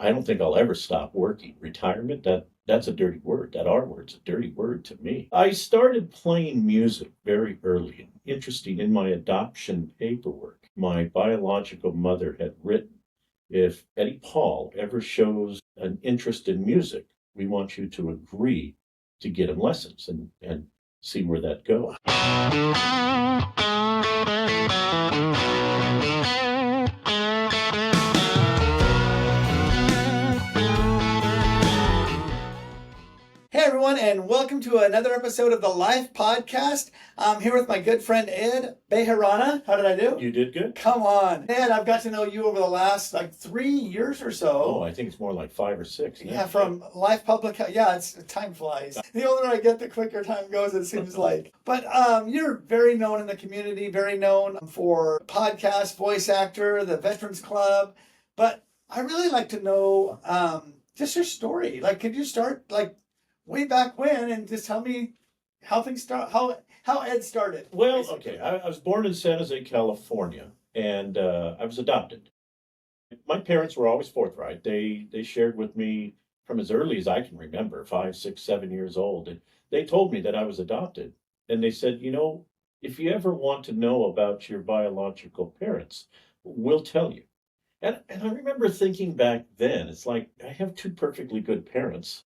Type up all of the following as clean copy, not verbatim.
I don't think I'll ever stop working. Retirement, that's a dirty word. That R word's a dirty word to me. I started playing music very early. And interesting, in my adoption paperwork, my biological mother had written, if Eddie Paul ever shows an interest in music, we want you to agree to get him lessons and see where that goes. Hey everyone, and welcome to another episode of the Life Podcast. I'm here with my good friend Ed Bejarana. How did I do? You did good. Come on. Ed, I've got to know you over the last 3 years or so. Oh, I think it's more like 5 or 6. Yeah, from Life Public. Yeah, time flies. The older I get, the quicker time goes, it seems like. But you're very known in the community, very known for podcast, voice actor, the Veterans Club. But I really like to know just your story. Could you start way back when and just tell me how things start, how Ed started? Well, okay, I was born in San Jose, California, and I was adopted. My parents were always forthright. They shared with me from as early as I can remember, 5, 6, 7 years old. And they told me that I was adopted. And they said, if you ever want to know about your biological parents, we'll tell you. And I remember thinking back then, it's like, I have two perfectly good parents.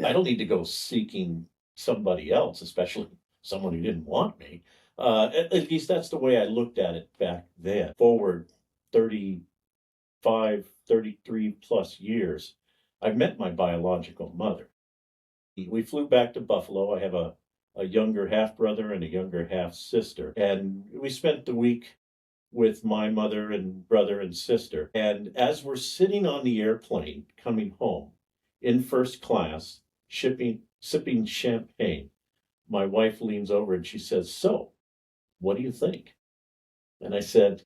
I don't need to go seeking somebody else, especially someone who didn't want me. At least that's the way I looked at it back then. Forward 35, 33 plus years, I met my biological mother. We flew back to Buffalo. I have a younger half brother and a younger half sister. And we spent the week with my mother and brother and sister. And as we're sitting on the airplane coming home in first class, sipping champagne, my wife leans over and she says, "So, what do you think?" And I said,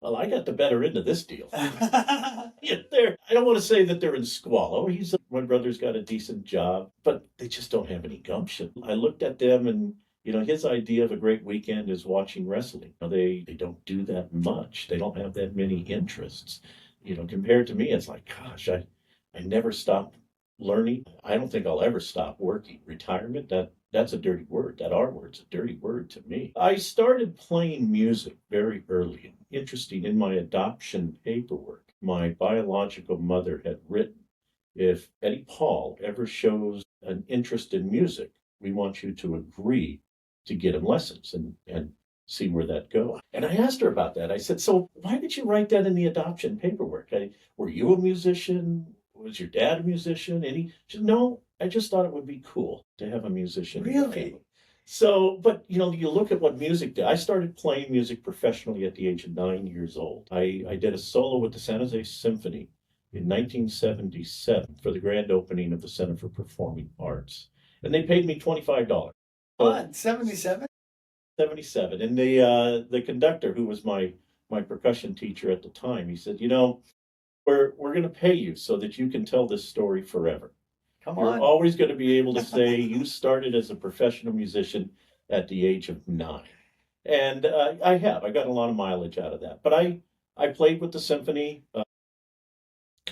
"Well, I got the better end of this deal." Yeah, I don't want to say that they're in squalor. My brother's got a decent job, but they just don't have any gumption. I looked at them and, his idea of a great weekend is watching wrestling. They don't do that much. They don't have that many interests. Compared to me, it's like, gosh, I never stopped learning. I don't think I'll ever stop working. Retirement, that's a dirty word. That R word's a dirty word to me. I started playing music very early. Interesting, in my adoption paperwork, my biological mother had written, if Eddie Paul ever shows an interest in music, we want you to agree to get him lessons and see where that goes. And I asked her about that. I said, "So why did you write that in the adoption paperwork? Were you a musician? Was your dad a musician?" And she said, "No, I just thought it would be cool to have a musician in the Really? family." So, but you look at what music did. I started playing music professionally at the age of 9 years old. I did a solo with the San Jose Symphony in 1977 for the grand opening of the Center for Performing Arts. And they paid me $25. On 77? 77. And the conductor, who was my percussion teacher at the time, he said, we're going to pay you so that you can tell this story forever. Come You're on. always going to be able to say you started as a professional musician at the age of 9. And I got a lot of mileage out of that. But I played with the symphony.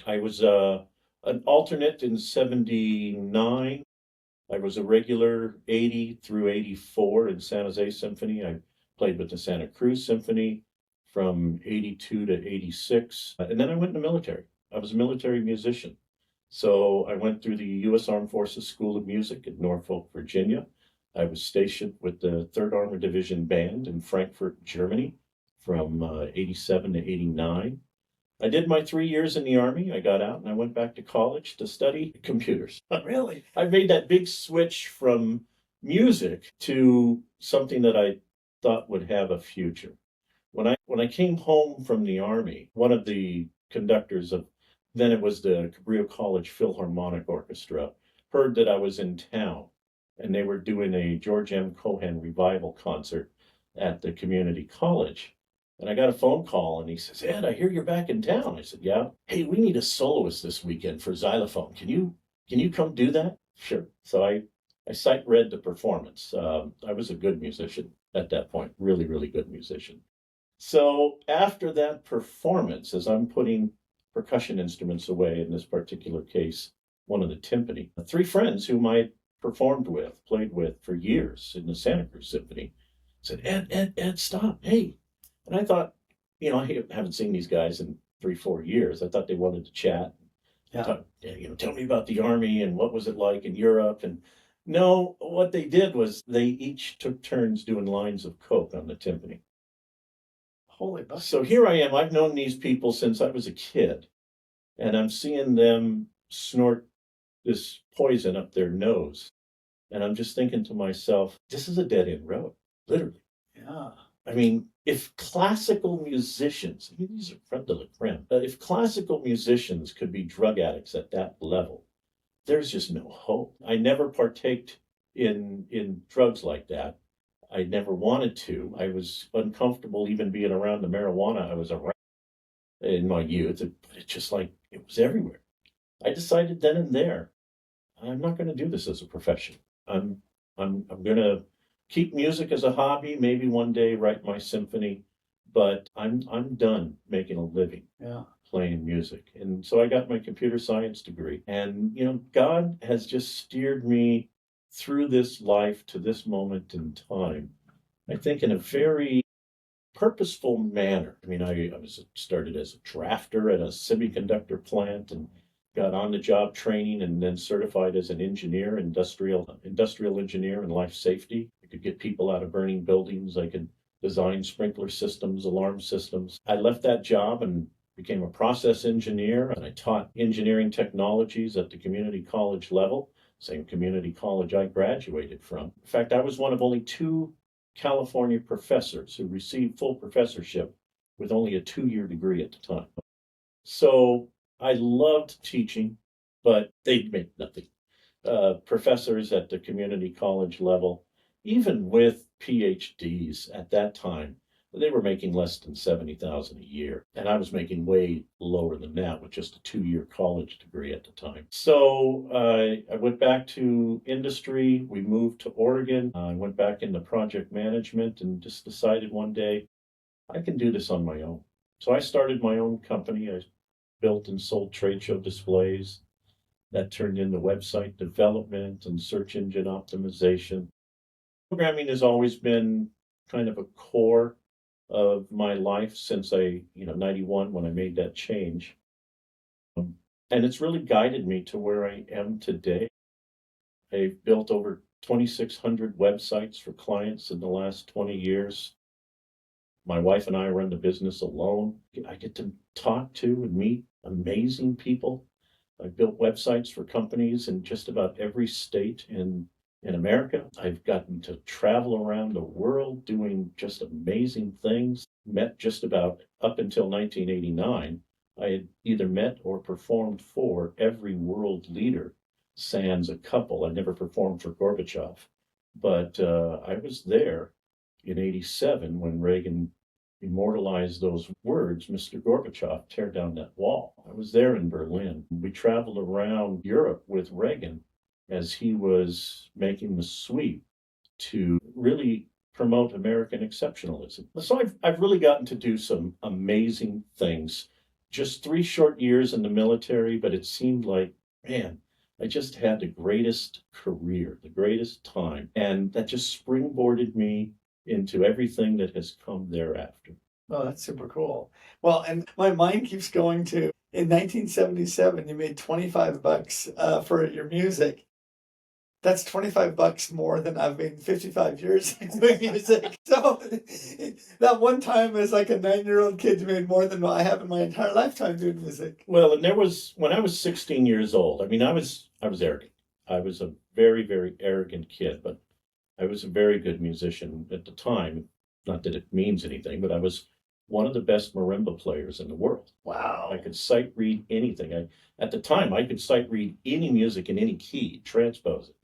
I was an alternate in 79. I was a regular 80 through 84 in San Jose Symphony. I played with the Santa Cruz Symphony from 82 to 86. And then I went in the military. I was a military musician. So I went through the U.S. Armed Forces School of Music in Norfolk, Virginia. I was stationed with the 3rd Armored Division Band in Frankfurt, Germany from 87 to 89. I did my 3 years in the Army. I got out and I went back to college to study computers. Really? I made that big switch from music to something that I thought would have a future. When I came home from the Army, one of the conductors of, then it was the Cabrillo College Philharmonic Orchestra, heard that I was in town and they were doing a George M. Cohan revival concert at the community college. And I got a phone call and he says, "Ed, I hear you're back in town." I said, "Yeah." "Hey, we need a soloist this weekend for xylophone. Can you come do that?" "Sure." So I sight read the performance. I was a good musician at that point, really, really good musician. So after that performance, as I'm putting percussion instruments away, in this particular case, one of the timpani. Three friends whom I performed with, played with for years in the Santa Cruz Symphony, said, Ed, stop, hey. And I thought, I haven't seen these guys in 3, 4 years. I thought they wanted to chat. Yeah. Thought, tell me about the Army and what was it like in Europe. And no, what they did was they each took turns doing lines of coke on the timpani. Holy buckets. So here I am. I've known these people since I was a kid, and I'm seeing them snort this poison up their nose. And I'm just thinking to myself, this is a dead end road, literally. Yeah. I mean, if classical musicians, these are creme de la creme, if classical musicians could be drug addicts at that level, there's just no hope. I never partaked in drugs like that. I never wanted to. I was uncomfortable even being around the marijuana I was around in my youth, but it's just like it was everywhere. I decided then and there, I'm not going to do this as a profession. I'm going to keep music as a hobby. Maybe one day write my symphony, but I'm done making a living. Yeah. Playing music. And so I got my computer science degree. And, God has just steered me through this life to this moment in time, I think in a very purposeful manner. I mean, I was started as a drafter at a semiconductor plant and got on the job training and then certified as an engineer, industrial engineer in life safety. I could get people out of burning buildings. I could design sprinkler systems, alarm systems. I left that job and became a process engineer, and I taught engineering technologies at the community college level, same community college I graduated from. In fact, I was one of only 2 California professors who received full professorship with only a 2-year degree at the time. So I loved teaching, but they'd make nothing. Professors at the community college level, even with PhDs at that time, they were making less than $70,000 a year. And I was making way lower than that with just a 2-year college degree at the time. So I went back to industry. We moved to Oregon. I went back into project management and just decided one day I can do this on my own. So I started my own company. I built and sold trade show displays. That turned into website development and search engine optimization. Programming has always been kind of a core of my life since 91 when I made that change. And it's really guided me to where I am today. I've built over 2,600 websites for clients in the last 20 years. My wife and I run the business alone. I get to talk to and meet amazing people. I've built websites for companies in just about every state in America. I've gotten to travel around the world doing just amazing things. Met just about up until 1989. I had either met or performed for every world leader, sans a couple. I never performed for Gorbachev, but I was there in 87 when Reagan immortalized those words, Mr. Gorbachev, tear down that wall. I was there in Berlin. We traveled around Europe with Reagan as he was making the sweep to really promote American exceptionalism. So I've really gotten to do some amazing things. Just 3 short years in the military, but it seemed like, man, I just had the greatest career, the greatest time. And that just springboarded me into everything that has come thereafter. Oh, that's super cool. Well, and my mind keeps going to in 1977, you made $25 for your music. That's $25 more than I've made 55 years doing music. So that one time as like a 9-year-old kid, you made more than what I have in my entire lifetime doing music. Well, and when I was 16 years old, I mean, I was arrogant. I was a very, very arrogant kid, but I was a very good musician at the time. Not that it means anything, but I was one of the best marimba players in the world. Wow. I could sight read anything. At the time, I could sight read any music in any key, transpose it.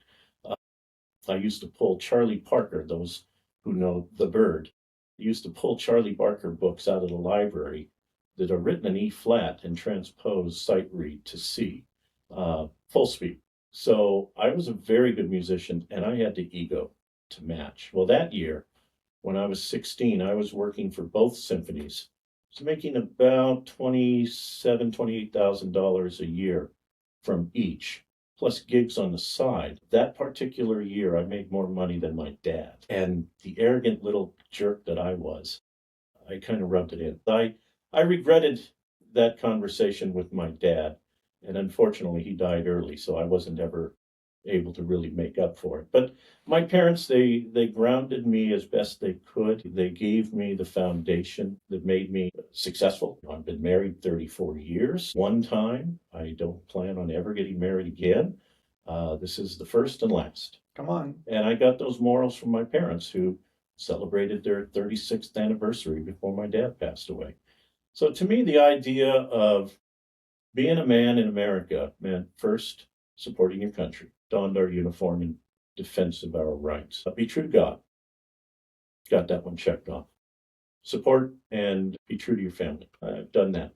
I used to pull Charlie Parker, those who know The Bird. I used to pull Charlie Parker books out of the library that are written in E flat and transpose sight read to C, full speed. So I was a very good musician and I had the ego to match. Well, that year, when I was 16, I was working for both symphonies was making about $28,000 a year from each, plus gigs on the side. That particular year, I made more money than my dad. And the arrogant little jerk that I was, I kind of rubbed it in. I regretted that conversation with my dad, and unfortunately, he died early, so I wasn't ever able to really make up for it. But my parents, they grounded me as best they could. They gave me the foundation that made me successful. I've been married 34 years. One time, I don't plan on ever getting married again. This is the first and last. Come on. And I got those morals from my parents who celebrated their 36th anniversary before my dad passed away. So to me, the idea of being a man in America meant first supporting your country, donned our uniform in defense of our rights. Be true to God. Got that one checked off. Support and be true to your family. I've done that.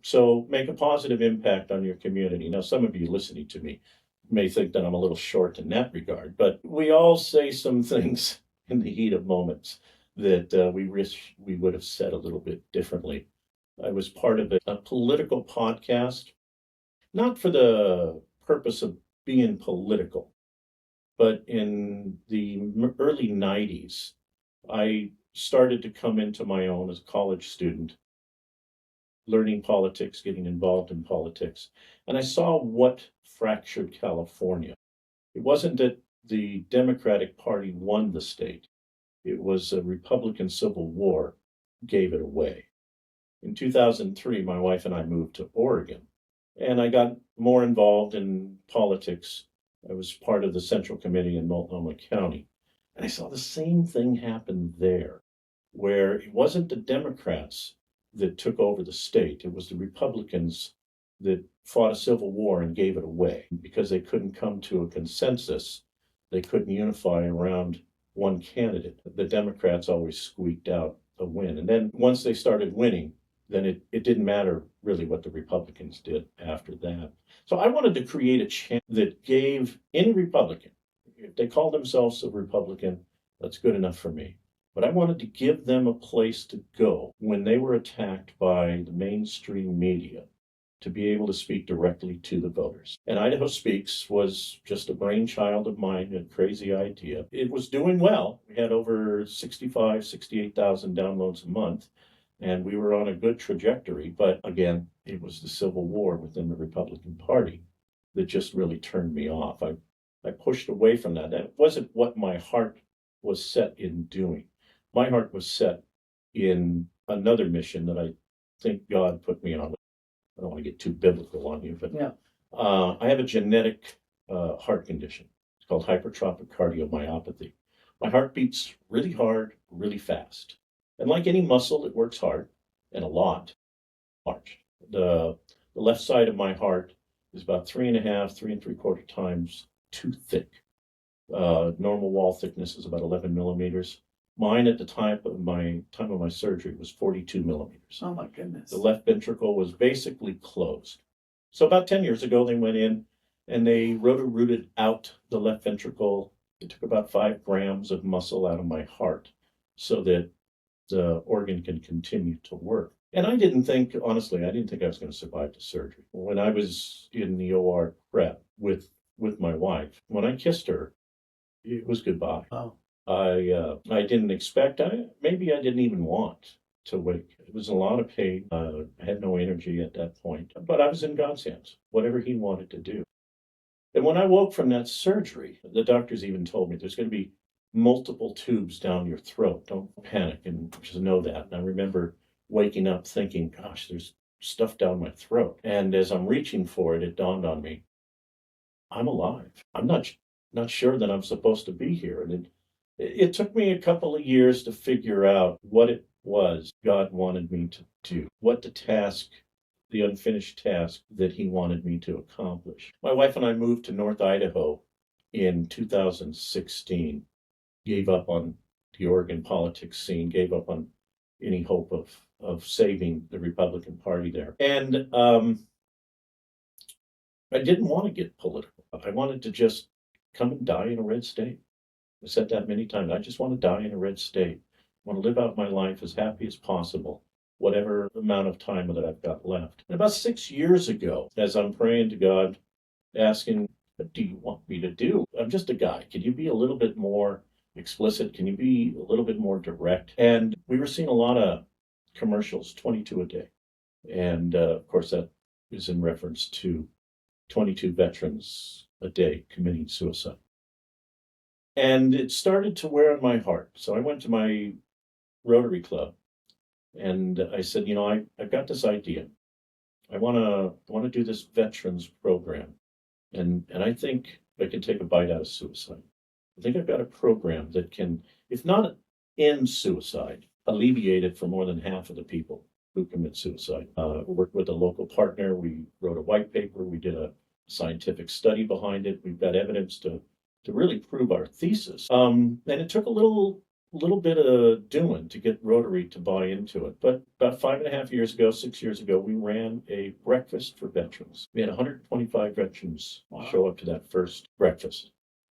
So make a positive impact on your community. Now, some of you listening to me may think that I'm a little short in that regard, but we all say some things in the heat of moments that we wish we would have said a little bit differently. I was part of a political podcast, not for the purpose of being political, but in the early 90s, I started to come into my own as a college student, learning politics, getting involved in politics. And I saw what fractured California. It wasn't that the Democratic Party won the state. It was a Republican Civil War gave it away. In 2003, my wife and I moved to Oregon, and I got more involved in politics. I was part of the Central Committee in Multnomah County, and I saw the same thing happen there, where it wasn't the Democrats that took over the state. It was the Republicans that fought a civil war and gave it away because they couldn't come to a consensus. They couldn't unify around one candidate. The Democrats always squeaked out a win. And then once they started winning, then it didn't matter really what the Republicans did after that. So I wanted to create a channel that gave any Republican, if they called themselves a Republican, that's good enough for me. But I wanted to give them a place to go when they were attacked by the mainstream media to be able to speak directly to the voters. And Idaho Speaks was just a brainchild of mine, a crazy idea. It was doing well. We had over 68,000 downloads a month, and we were on a good trajectory. But again, it was the Civil War within the Republican Party that just really turned me off. I pushed away from that. That wasn't what my heart was set in doing. My heart was set in another mission that I think God put me on. I don't want to get too biblical on you, but Yeah. I have a genetic heart condition. It's called hypertrophic cardiomyopathy. My heart beats really hard, really fast. And like any muscle, it works hard and a lot. Large. The left side of my heart is about 3.5, 3 3/4 times too thick. Normal wall thickness is about 11 millimeters. Mine at the time of my surgery was 42 millimeters. Oh my goodness. The left ventricle was basically closed. So about 10 years ago, they went in and they roto-rooted out the left ventricle. They took about 5 grams of muscle out of my heart so that the organ can continue to work. And I didn't think, honestly, I didn't think I was going to survive the surgery. When I was in the OR prep with my wife, when I kissed her, it was goodbye. Oh. I didn't expect, maybe I didn't even want to wake. It was a lot of pain. I had no energy at that point, but I was in God's hands, whatever He wanted to do. And when I woke from that surgery, the doctors even told me there's going to be multiple tubes down your throat. Don't panic and just know that. And I remember waking up thinking, gosh, there's stuff down my throat. And as I'm reaching for it, it dawned on me, I'm alive. I'm not sure that I'm supposed to be here. And it took me a couple of years to figure out what it was God wanted me to do, what the unfinished task that He wanted me to accomplish. My wife and I moved to North Idaho in 2016, gave up on the Oregon politics scene, gave up on any hope of saving the Republican Party there. And I didn't want to get political. I wanted to just come and die in a red state. I said that many times. I just want to die in a red state. I want to live out my life as happy as possible whatever amount of time that I've got left. And about 6 years ago, as I'm praying to God, asking, what do you want me to do? I'm just a guy. Can you be a little bit more explicit? Can you be a little bit more direct? And we were seeing a lot of commercials, 22 a day. And of course, that is in reference to 22 veterans a day committing suicide. And it started to wear on my heart. So I went to my Rotary Club and I said, I've got this idea. I want to do this veterans program. And I think I can take a bite out of suicide. I think I've got a program that can, if not end suicide, alleviate it for more than half of the people who commit suicide. Worked with a local partner. We wrote a white paper. We did a scientific study behind it. We've got evidence to really prove our thesis. And it took a little bit of doing to get Rotary to buy into it. But about 5.5 years ago, 6 years ago, we ran a breakfast for veterans. We had 125 veterans show up to that first breakfast.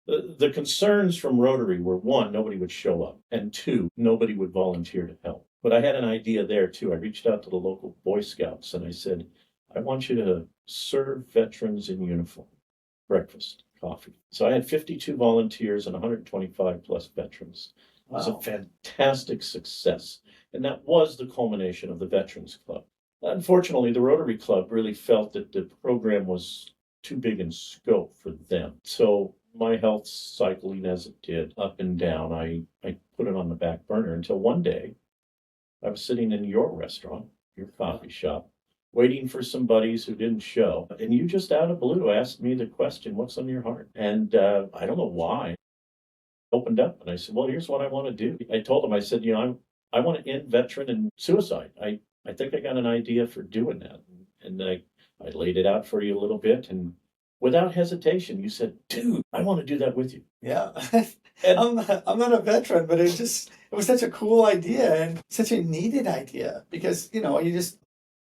The concerns from Rotary were, one, nobody would show up, and two, nobody would volunteer to help. But I had an idea there too. I reached out to the local Boy Scouts and I said, I want you to serve veterans in uniform breakfast, coffee. So I had 52 volunteers and 125 plus veterans. It was a fantastic success. And that was the culmination of the Veterans Club. Unfortunately, the Rotary Club really felt that the program was too big in scope for them. So my health cycling as it did up and down, I put it on the back burner until one day I was sitting in your restaurant, your coffee shop, waiting for some buddies who didn't show. And you just out of blue asked me the question, what's on your heart? And I don't know why. Opened up and I said, well, here's what I want to do. I told him, I said, I want to end veteran and suicide. I think I got an idea for doing that. And I laid it out for you a little bit. And without hesitation, you said, dude, I want to do that with you. Yeah. And I'm not a veteran, but it was such a cool idea and such a needed idea because, you just,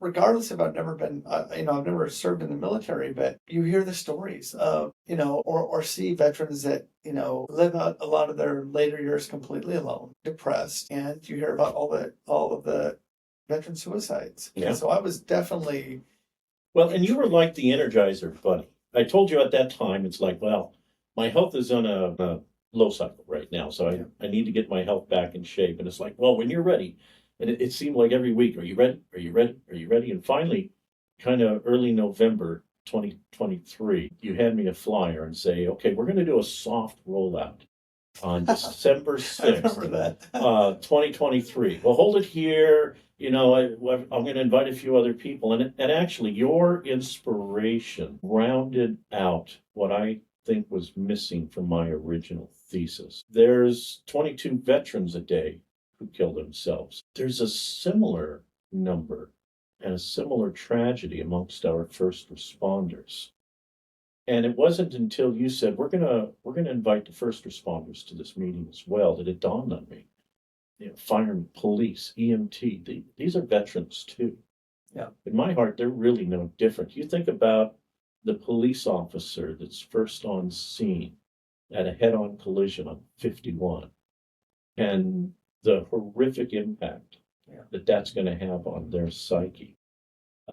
regardless of I've never been, I've never served in the military, but you hear the stories of, or see veterans that, live out a lot of their later years completely alone, depressed, and you hear about all of the veteran suicides. Yeah. And so I was definitely. Well, and you were like the Energizer bunny. I told you at that time, it's like, well, my health is on a low cycle right now, so I need to get my health back in shape. And it's like, well, when you're ready. And it seemed like every week, are you ready? Are you ready? Are you ready? And finally, kind of early November 2023, you had me a flyer and say, okay, we're going to do a soft rollout on December 6th, I remember that. 2023. We'll hold it here. I'm going to invite a few other people. And actually, your inspiration rounded out what I think was missing from my original thesis. There's 22 veterans a day who kill themselves. There's a similar number and a similar tragedy amongst our first responders. And it wasn't until you said, we're gonna invite the first responders to this meeting as well, that it dawned on me. Firemen, police, EMT, these are veterans too. Yeah. In my heart, they're really no different. You think about the police officer that's first on scene at a head-on collision on 51 and the horrific impact that that's going to have on their psyche.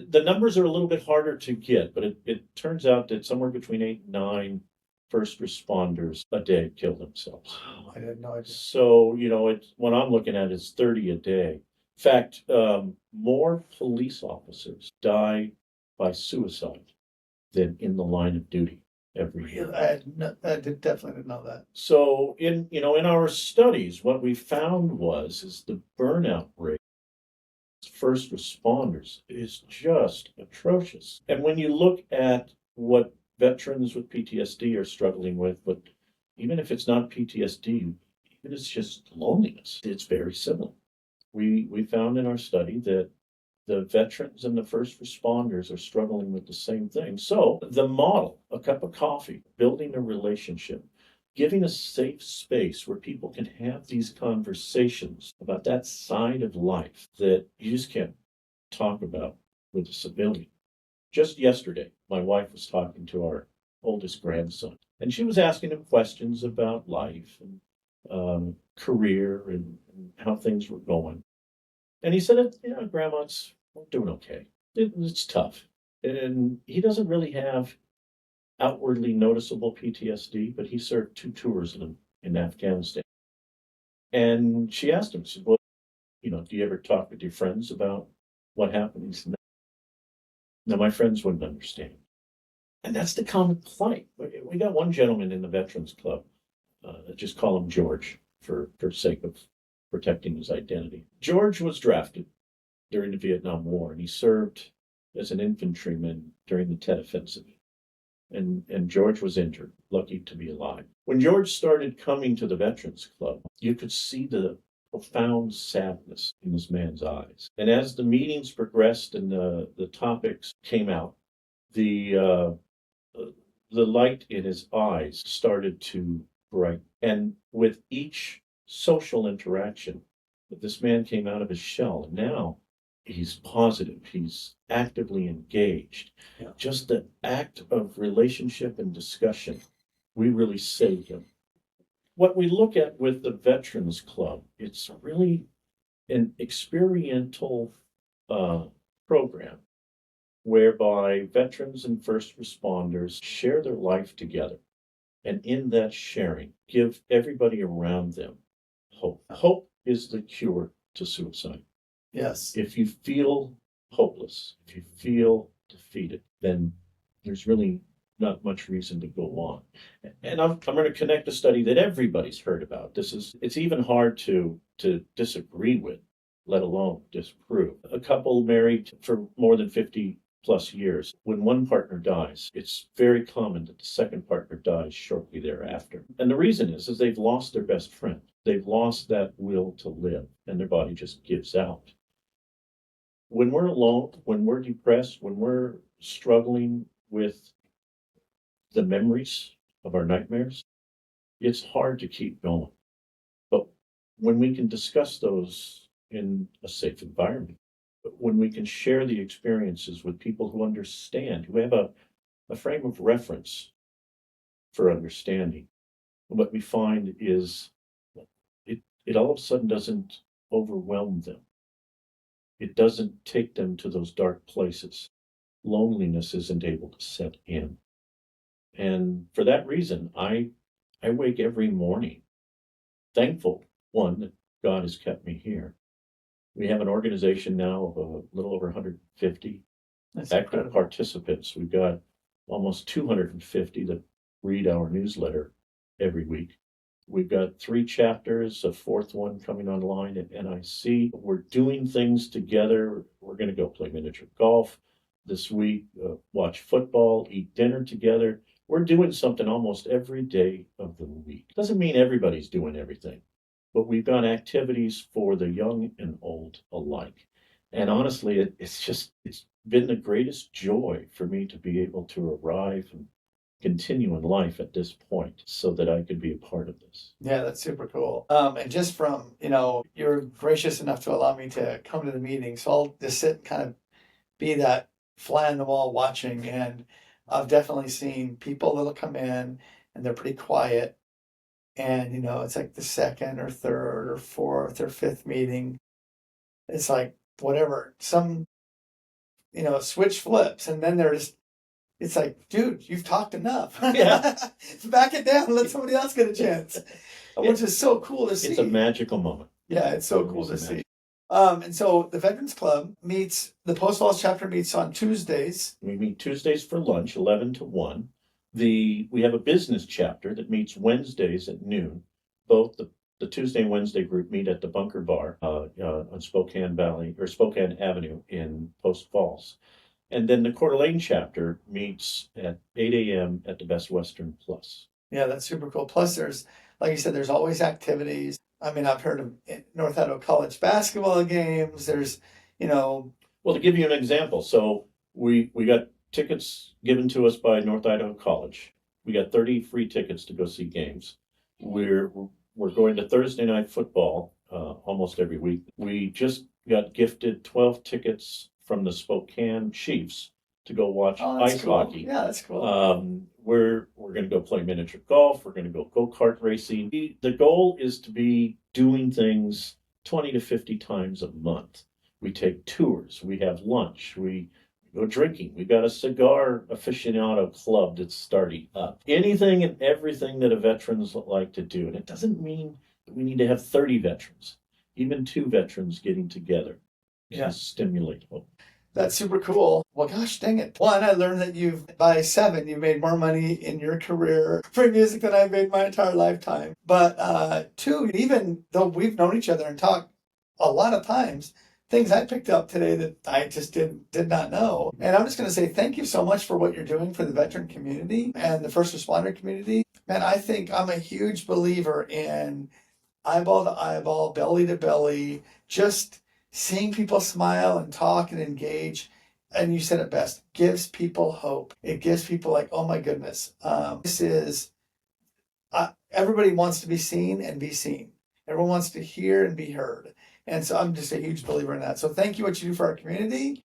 The numbers are a little bit harder to get, but it turns out that somewhere between 8 and 9 first responders a day kill themselves. Wow, I had no idea. So, what I'm looking at is 30 a day. In fact, more police officers die by suicide than in the line of duty every year. I definitely didn't know that. So in our studies, what we found is the burnout rate of first responders is just atrocious. And when you look at what veterans with PTSD are struggling with, but even if it's not PTSD, even it's just loneliness, it's very similar. We found in our study that the veterans and the first responders are struggling with the same thing. So the model, a cup of coffee, building a relationship, giving a safe space where people can have these conversations about that side of life that you just can't talk about with a civilian. Just yesterday, my wife was talking to our oldest grandson, and she was asking him questions about life and career and how things were going. And he said, Grandma's doing okay. It's tough. And he doesn't really have outwardly noticeable PTSD, but he served 2 tours in Afghanistan. And she asked him, she said, well, do you ever talk with your friends about what happened? He said, no, my friends wouldn't understand. And that's the common plight. We got one gentleman in the Veterans Club, just call him George for sake of protecting his identity. George was drafted during the Vietnam War, and he served as an infantryman during the Tet Offensive. And George was injured, lucky to be alive. When George started coming to the Veterans Club, you could see the profound sadness in this man's eyes. And as the meetings progressed and the topics came out, the light in his eyes started to brighten. And with each social interaction, this man came out of his shell. And now he's positive, he's actively engaged. Yeah. Just the act of relationship and discussion, we really saved him. What we look at with the Veterans Club, it's really an experiential program whereby veterans and first responders share their life together. And in that sharing, give everybody around them hope. Hope is the cure to suicide. Yes. If you feel hopeless, if you feel defeated, then there's really not much reason to go on. And I'm going to connect a study that everybody's heard about. It's even hard to disagree with, let alone disprove. A couple married for more than 50 plus years, when one partner dies, it's very common that the second partner dies shortly thereafter. And the reason is they've lost their best friend. They've lost that will to live, and their body just gives out. When we're alone, when we're depressed, when we're struggling with the memories of our nightmares, it's hard to keep going. But when we can discuss those in a safe environment, when we can share the experiences with people who understand, who have a frame of reference for understanding, what we find is it all of a sudden doesn't overwhelm them. It doesn't take them to those dark places. Loneliness isn't able to set in. And for that reason, I wake every morning thankful, one, that God has kept me here. We have an organization now of a little over 150 active participants. We've got almost 250 that read our newsletter every week. We've got 3 chapters, a 4th one coming online at NIC. We're doing things together. We're going to go play miniature golf this week, watch football, eat dinner together. We're doing something almost every day of the week. Doesn't mean everybody's doing everything, but we've got activities for the young and old alike. And honestly, it's been the greatest joy for me to be able to arrive and continue in life at this point so that I could be a part of this. Yeah, that's super cool. And just from, you're gracious enough to allow me to come to the meeting. So I'll just sit and kind of be that fly on the wall watching. And I've definitely seen people that'll come in and they're pretty quiet. And, it's like the second or third or fourth or fifth meeting. It's like whatever, some, switch flips. And then they're just, it's like, dude, you've talked enough. Yeah. Back it down. Let somebody else get a chance. Which is so cool to see. It's a magical moment. Yeah, it's so cool to see. And so the Veterans Club the Post Falls chapter meets on Tuesdays. We meet Tuesdays for lunch, 11 to 1. We have a business chapter that meets Wednesdays at noon. Both the Tuesday and Wednesday group meet at the Bunker Bar on Spokane Avenue in Post Falls. And then the Coeur d'Alene chapter meets at 8 a.m. at the Best Western Plus. Yeah, that's super cool. Plus, there's, like you said, there's always activities. I mean, I've heard of North Idaho College basketball games. There's, Well, to give you an example, so we got tickets given to us by North Idaho College. We got 30 free tickets to go see games. We're going to Thursday night football almost every week. We just got gifted 12 tickets from the Spokane Chiefs to go watch ice hockey. Yeah, that's cool. We're going to go play miniature golf. We're going to go go-kart racing. The goal is to be doing things 20 to 50 times a month. We take tours, we have lunch, we go drinking. We got a cigar aficionado club that's starting up. Anything and everything that a veterans like to do. And it doesn't mean that we need to have 30 veterans, even 2 veterans getting together to stimulate hope. That's super cool. Well, gosh dang it. One, I learned that by 7, you made more money in your career for music than I've made my entire lifetime. But 2, even though we've known each other and talked a lot of times, things I picked up today that I just did not know. And I'm just going to say thank you so much for what you're doing for the veteran community and the first responder community. Man, I think I'm a huge believer in eyeball to eyeball, belly to belly, just seeing people smile and talk and engage. And you said it best, gives people hope. It gives people like, oh my goodness, everybody wants to be seen and be seen. Everyone wants to hear and be heard. And so I'm just a huge believer in that. So thank you what you do for our community.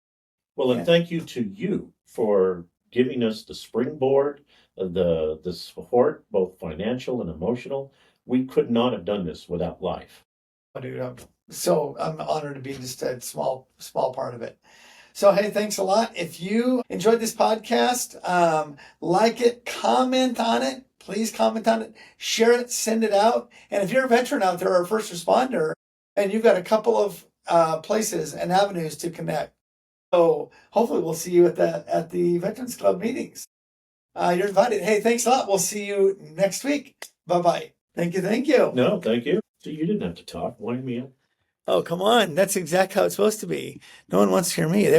Well, and thank you to you for giving us the springboard, the support, both financial and emotional. We could not have done this without life. Oh, dude, I'm honored to be just a small part of it. So, hey, thanks a lot. If you enjoyed this podcast, like it, comment on it. Please comment on it, share it, send it out. And if you're a veteran out there or a first responder, and you've got a couple of places and avenues to connect. So hopefully we'll see you at the Veterans Club meetings. You're invited. Hey, thanks a lot. We'll see you next week. Bye-bye. Thank you. No, thank you. So you didn't have to talk. Wind me up. Oh, come on. That's exactly how it's supposed to be. No one wants to hear me.